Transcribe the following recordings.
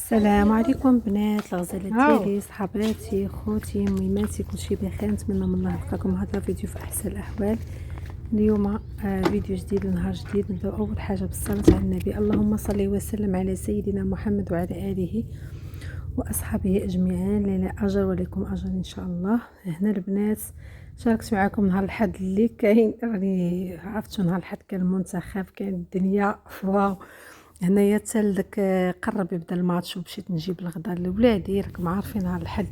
السلام عليكم بنات الغزالات هاو ديالي، صحاباتي، خوتي، ميماتي، كلشي بخير. نتمنى من الله يلقاكم هذا فيديو في احسن الاحوال. اليوم فيديو جديد ونهار جديد. نبداو اول حاجه بالصلاه على النبي. اللهم صل وسلم على سيدنا محمد وعلى اله واصحابه اجمعين. لنا اجر ولكم اجر ان شاء الله. هنا البنات شاركت معكم نهار الحد اللي كاين، راني عرفتوا نهار الحد كان المنتخب، كان الدنيا واو. هنايا حتى داك قرب يبدا الماتش ومشيت نجيب الغدا لولادي. راكم عارفين نهار الحد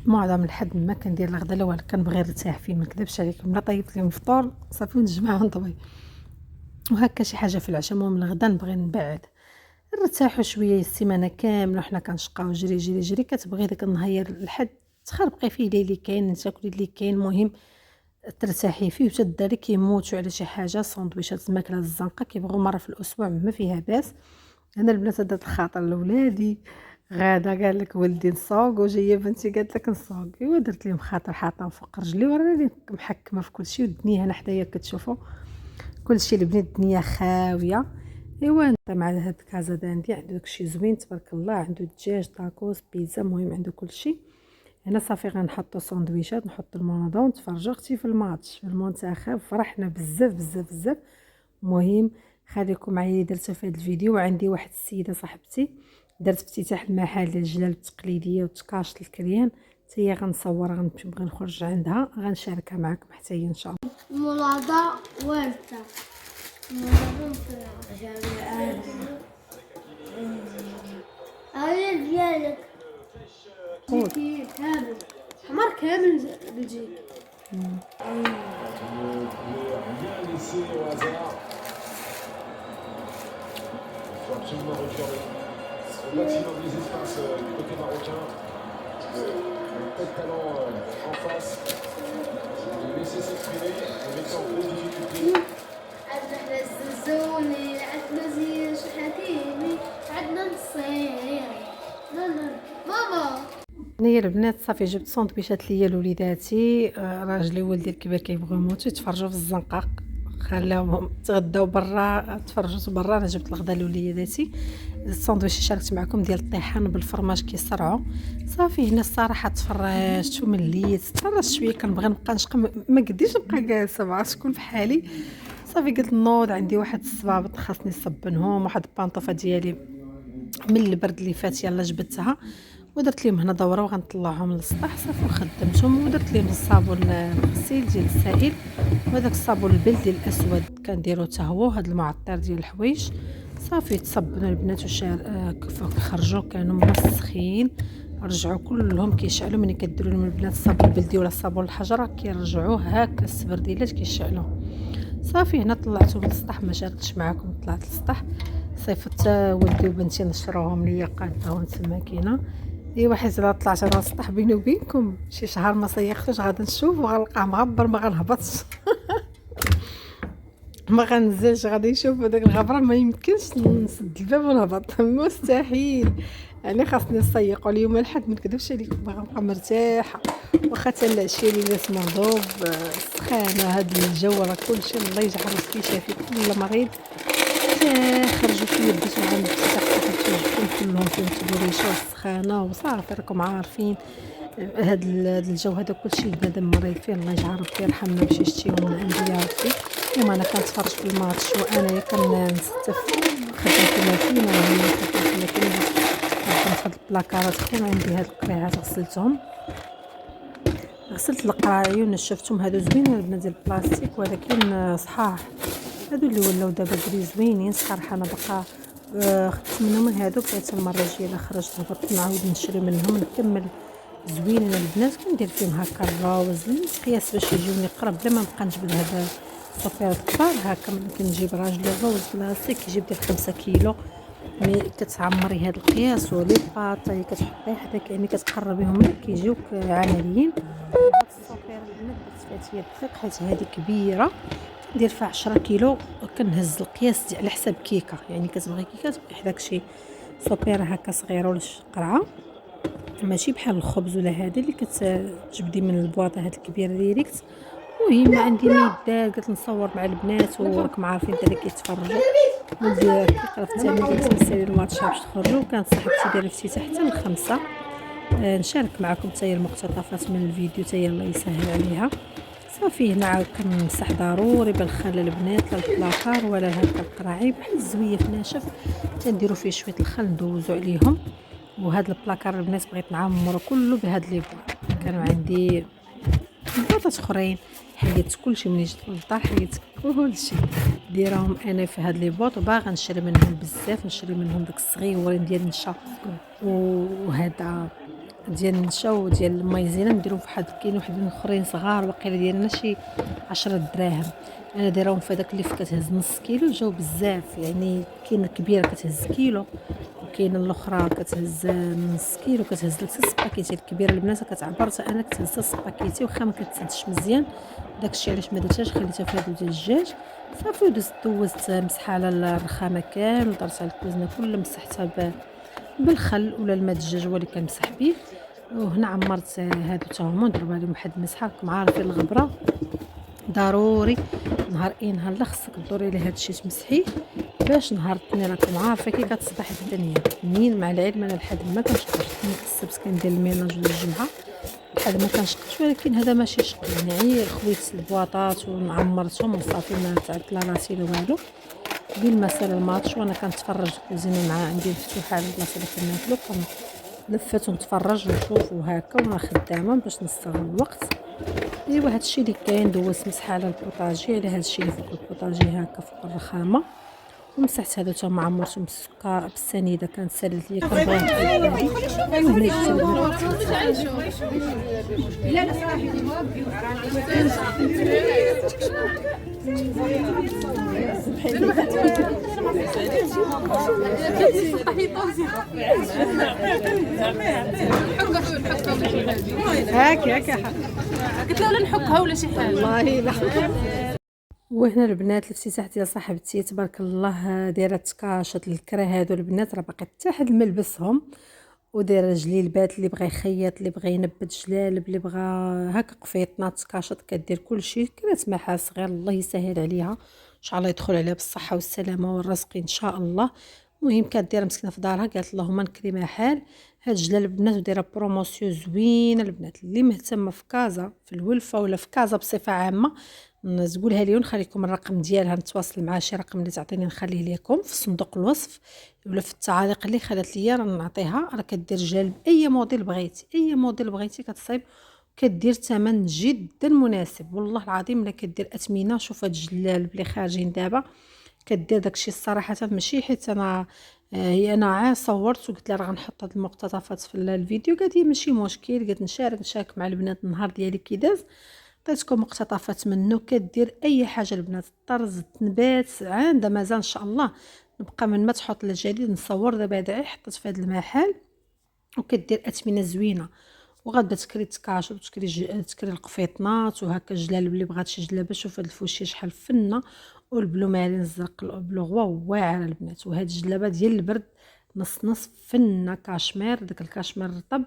معظم الحد ما كندير الغدا لا والو، كنبغي نرتاح فيه، ما نكذبش عليكم. لا طيبت لهم الفطور صافي ونجمع ونطوي وهكا شي حاجه في العشاء. المهم الغدا نبغي نبعد نرتاحوا شويه. السيمانه كامله وحنا كنشقاو جري جري جري، كتبغي داك النهار الحد تخربقي فيه اللي كاين، تاكلي اللي كاين، المهم ترتاحي فيه. وتا الدراري كيموتوا على شي حاجه، ساندويشات، الماكله الزنقه كيبغوا مره في الاسبوع، ما فيها باس. انا البنات دات الخاطر لولادي. غاده قال لك ولدي نصوق، وجايه بنتي قالت لك نصوق. ايوا درت لهم خاطر حاطه فوق رجلي وراني محكمه في كل شيء. والدنيا هنا حدايا كتشوفوا كل شيء البنات، الدنيا خاويه. ايوا انت مع هاد كازا داندي عنده داكشي زوين تبارك الله، عنده دجاج، طاكوس، بيتزا، المهم عنده كل شيء. هنا صافي غنحطو ساندويشات، نحط المونوضه ونتفرجوا اختي في الماتش في المنتخب. فرحنا بزاف بزاف بزاف. المهم خليكم معايا درتها في هذا الفيديو. وعندي واحد السيده صاحبتي درت افتتاح المحل ديال الجلال التقليديه وتكاشط الكريان، حتى هي غنصور، غنبغي نخرج عندها، غنشاركها معكم حتى هي ان شاء الله. ملاضة وردة هاي ديالك جيكي كامل، حمار كامل بلجيك. Il faut absolument récupérer au maximum les espaces du côté marocain. Pas de talent en face. De laisser s'exprimer, de mettre en grosse difficulté. عندنا الزلزولي، عندنا زين شحاتيني، عندنا نصير. ماما هنايا البنات صافي جبت ساندويشات ليا لوليداتي. راجلي وولدي الكبير كيبغيو يموتوا يتفرجوا في الزنقه، خلاوهم تغداو برا، تفرجوا برا. انا جبت الغدا لوليداتي. الساندويش شاركت معكم ديال الطيحان بالفرماج كيصرعوا. صافي هنا الصراحه تفرجت ومليت، تفرجت شويه، كنبغي نبقى نشقى، ما قديش نبقى جالسه، ما عرفتش شكون بحالي. صافي قلت نوض، عندي واحد الصبابط خاصني نصبنهم، واحد البانطوفه ديالي من البرد اللي فات يلا جبدتها ودرت لهم هنا دوره وغنطلعهم للسطح. صافي وخدمتهم ودرت لهم الصابون الغسيل ديال السائل، وهذاك الصابون البلدي الاسود كنديرو حتى هو، هذا المعطر ديال الحوايج. صافي تصبنوا البنات كيف خرجوا كانوا مسخين، رجعوا كلهم كيشعلوا. ملي كديروا لهم البنات الصابون البلدي ولا الصابون الحجره كيرجعوه هكا السبرديلات كيشعلوا. صافي هنا طلعتهم للسطح، ما شاركتش معكم، طلعت للسطح صيفط ولدي وبنتي نشروهم ليا، قادهم تما كاينه. ايوا حيت راه طلعت انا للسطح بيني وبينكم شي شهر ما صيختوش، غادي نشوف وغنلقاه مغبر، ما غنهبطش ما غنزلش، غادي نشوف داك الغبره، ما يمكنش نسد الباب ونهبط مستحيل. يعني خاصني نسيقوا اليوم الحد، ما نكذبش عليكم، غنبقى مرتاحه. واخا حتى العشيه ليلات مغضوب سخانه. هاد الجو راه كلشي الله يجعل رزقي شافي كل مريض. خرجوا شويه بديت عند صاحبتي كلهم فيهم تبوريشه والسخانه وصافي. راكم عارفين هاد الجو هذا كلشي بنادم مريض فيه، الله يجعل ربي يرحمنا بشي شتيهم من عندي يا ربي. اليوم انا كنتفرج في الماتش وانايا كنستف خدمت الماكينه، وهي خدمت الماكينه خدمت هاد البلاكارات. خويا عندي هاد القريعات غسلتهم، غسلت القراعي ونشفتهم. هادو زوينين البنات ديال البلاستيك، ولكن صحاح هادو اللي ولاو دابا بلي زوينين صراحه. انا باقا خدت منهم هادو، بغيت المره الجايه الا خرجت هبطت نعاود نشري منهم نكمل. زوينين البنات، كندير فيهم هكا الروز القياس باش يجيوني قرب، بلا ما نبقى نجبد هذا الصفيرات كبار. هكا ملي كنجيب راجلي الروز بلاصتي كيجيب ديال 5 كيلو، ملي كتعمري هذا القياس ولي باط اللي كتحطيه حداك، يعني كتقربيهم لك كيجيوك عمليين. هاد الصفيره البنات درت فيها دقيق حيت هذه كبيره، ندير فيها 10 كيلو. كنهز القياس ديال على حساب كيكه، يعني كتبغي كيكه تبقي حداك شي صوبيره هكا صغيره ولا شي قرعه، ماشي بحال الخبز ولا هذه اللي كتجبدي من البواطه هاد الكبيره ديريكت المهم عندي ميدان قلت نصور مع البنات وراكم عارفين اللي كيتفرجوا ندير كيقرا في الثامن ديال السير الماتش باش تخرجوا. كانت صاحبتي دايره افتتاح حتى ل5. نشارك معكم حتى المقتطفات من الفيديو حتى الله يسهل عليها. صافي هنا كنمسح ضروري بالخل البنات لا البلاكار ولا هكا القراعي بحال الزويف ناشف تنديروا فيه شويه الخل ندوزو عليهم. وهذا البلاكار البنات بغيت نعمرو كله بهاد لي بواط. كانوا عندي بواطات اخرين حيدت كلشي ملي جيت للدار حيدت كلشي ديرهم انا في هاد لي بواط وباغا نشري منهم بزاف نشري منهم داك الصغيورين ديال النشا وهذا ديال النشا وديال المايزينا نديرهم فواحد كاين وحدين اخرين صغار واقيلا ديالنا شي 10 دراهم. انا دايرهم في هذاك اللي كتهز نص كيلو جاو بزاف يعني كاين كبيره كتهز كيلو وكاين الاخرى كتهز نص كيلو كتهز لك 6 باكيتي. الكبيره البنات كتعبر حتى انا كتهز 6 باكيتي واخا ما كتسدش مزيان داكشي علاش ما درتهاش خليتها في هادو ديال الدجاج. صافي دوزت مسحه على الرخامه كامل ودرت على الكوزنه كلها مسحتها بالخل ولا الماء الدجاج هو اللي كنمسح به. وهنا عمرت هادو تا هما ندير عليهم واحد المسحه. راكم عارفين الغبره ضروري نهار نهار لا خصك دوري لي هادشي تمسحيه باش نهار الاثنين راكم عارفه كي كتصبح الدنيا منين. مع العلم انا لحد ما كنشقش السبت كندير الميناج ولا الجمعه لحد ما كنشقش ولكن هذا ماشي شق يعني خويت البواطات وعمرتهم وصافي ما تعبت لا راسي لا والو. بالمساله الماتش وانا كنتفرج الكوزينه مع عندي مفتوحه على البلاصه اللي كناكلو كنلفت ونتفرج ونشوف وهكا وانا خدامه باش نستغل الوقت. ايوا هادشي اللي كاين دوزت مسحه على البوطاجي على هادشي اللي فوق البوطاجي هكا فوق الرخامه ومسحت هادو تا عمرتهم بالسكر بالسنيده كانت سالت ليا هاكا قلت له لا نحكها ولا شي حاجه والله لا. وهنا البنات الافتتاح ديال صاحبتي تبارك الله دايره تكاشط الكرا. هادو البنات راه باقي حتى حد ملبسهم ودايره جليلبات اللي بغى يخيط اللي بغى ينبت جلالب اللي بغى هكا قفيطنات تكاشط كدير كلشي. كرات معها صغير الله يسهل عليها ان شاء الله يدخل عليها بالصحه والسلامه والرزق ان شاء الله. المهم كدير مسكينه في دارها قالت اللهم نكرمها حال هاد الجلال البنات ودايره بروموسيون زوينه. البنات اللي مهتمه في كازا في الولفه ولا في كازا بصفه عامه تقولها لي ونخليكم الرقم ديالها نتواصل معها شي رقم اللي تعطيني نخليه لكم في صندوق الوصف ولا في التعاليق اللي خلات ليا راه نعطيها. راه كدير جلب اي موديل بغيتي اي موديل بغيتي كتصايب كدير ثمن جدا مناسب والله العظيم. الا كدير اثمنه شوف هاد الجلالب اللي خارجين دابا كدير داكشي الصراحه ماشي حيت انا هي انا صورت وقلت لها راه غنحط هاد المقتطفات في الفيديو قالت لي ماشي مشكل. قلت نشارك مع البنات النهار ديالي كي داز عطيتكم مقتطفات منه. كدير اي حاجه البنات الطرز التنبات عندها مازال ان شاء الله نبقى من ما تحط الجديد نصور. دابا هذا حطيت في هذا المحل وكدير اثمنه زوينه وغادا تكري التكاشط تكري القفيطنات وهكا الجلالب اللي بغات شي جلابه. شوف هاد الفوشيه شحال فنه والبلو مارين الزرق البلو واعره البنات. وهاد الجلابه ديال البرد نص نص فنه كاشمير داك الكاشمير رطب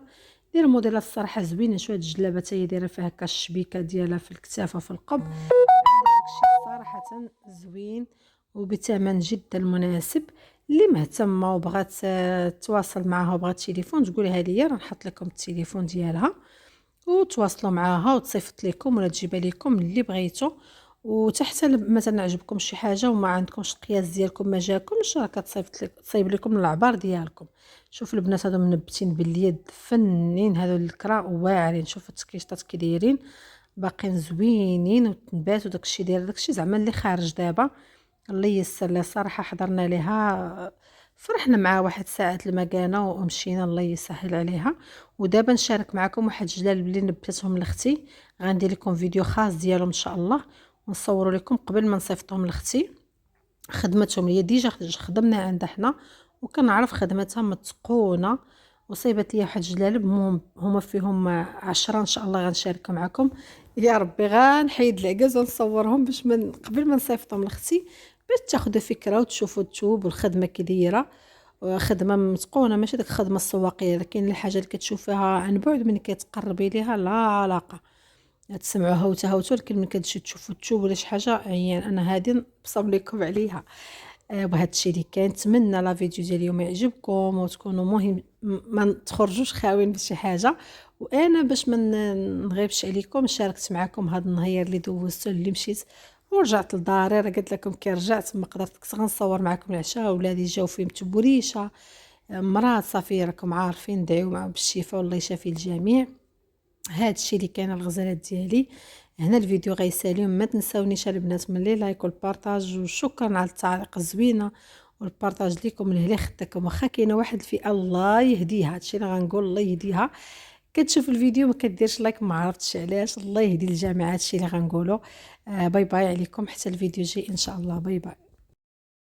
دايره موديلات الصراحه زوينه. شويه الجلابه حتى هي دايره فيها هكا الشبيكه ديالها في الكتافه في القب. داكشي صراحه زوين وبثمن جدا مناسب. اللي مهتمه وبغات تواصل معها وبغات تليفون تقولها ليا راه نحط لكم التليفون ديالها وتواصلوا معها وتصيفط لكم ولا تجيب لكم اللي بغيتو. وتحت مثلا عجبكم شي حاجه وما عندكمش القياس ديالكم ما جاكمش راه تصايب لكم العبار ديالكم. شوف البنات هادو منبتين باليد فنين هادو الكرا واعرين. شوف التكيشطات كي دايرين باقيين زوينين والتنبات وداكشي داكشي زعما اللي خارج دابا الله ييسر لها. صراحه حضرنا ليها فرحنا مع واحد ساعه المكانه ومشينا الله يسهل عليها. ودابا نشارك معكم واحد الجلالب اللي نبتتهم لاختي غندير لكم فيديو خاص ديالهم ان شاء الله ونصوروا لكم قبل ما نصيفطهم لاختي. خدمتهم هي ديجا خدمنا عندها حنا وكنعرف خدمتها متقونه وصيبت لي واحد الجلالب هما فيهم 10 ان شاء الله غنشاركهم معكم. يا ربي غنحيد العكاز ونصورهم باش من قبل ما نصيفطهم لاختي باش تاخذوا فكره وتشوفوا الثوب والخدمه كي دايره. خدمه متقونه ماشي داك الخدمه السواقيه لكن الحاجه اللي كتشوفيها عن بعد ملي كتقربي ليها لا علاقه. تسمعوها وتهوتوا، ولكن ملي كتجيو تشوفوا التوب ولا شي حاجه عيان انا هادي نبصم لكم عليها. بهذا الشيء اللي كان، نتمنى لا فيديو ديال اليوم يعجبكم وتكونوا مهم ما تخرجوش خاويين بشي حاجه. وانا باش ما نغيبش عليكم شاركت معكم هذا النهار اللي دوزته اللي مشيت ورجعت لداري. راه قلت لكم كي رجعت ما قدرت كنت غنصور معكم العشاء، ولادي جاو فيهم تبوريشه مرات صافي راكم عارفين، دعيو معهم بالشفاء والله يشافي الجميع. هاد الشيء اللي كان الغزالات ديالي. هنا الفيديو غيساليهم، ما تنساونيش البنات من لي لايك والبارطاج، وشكرا على التعليق الزوينه والبارطاج ليكم اللي خدتكم. واخا كاينه واحد الفئه الله يهديها، هادشي اللي غنقول الله يهديها، كتشوف الفيديو ما كديرش لايك، ما عرفتش علاش. الله يهدي الجميع، هادشي اللي غنقوله. باي باي عليكم حتى الفيديو الجاي ان شاء الله. باي باي.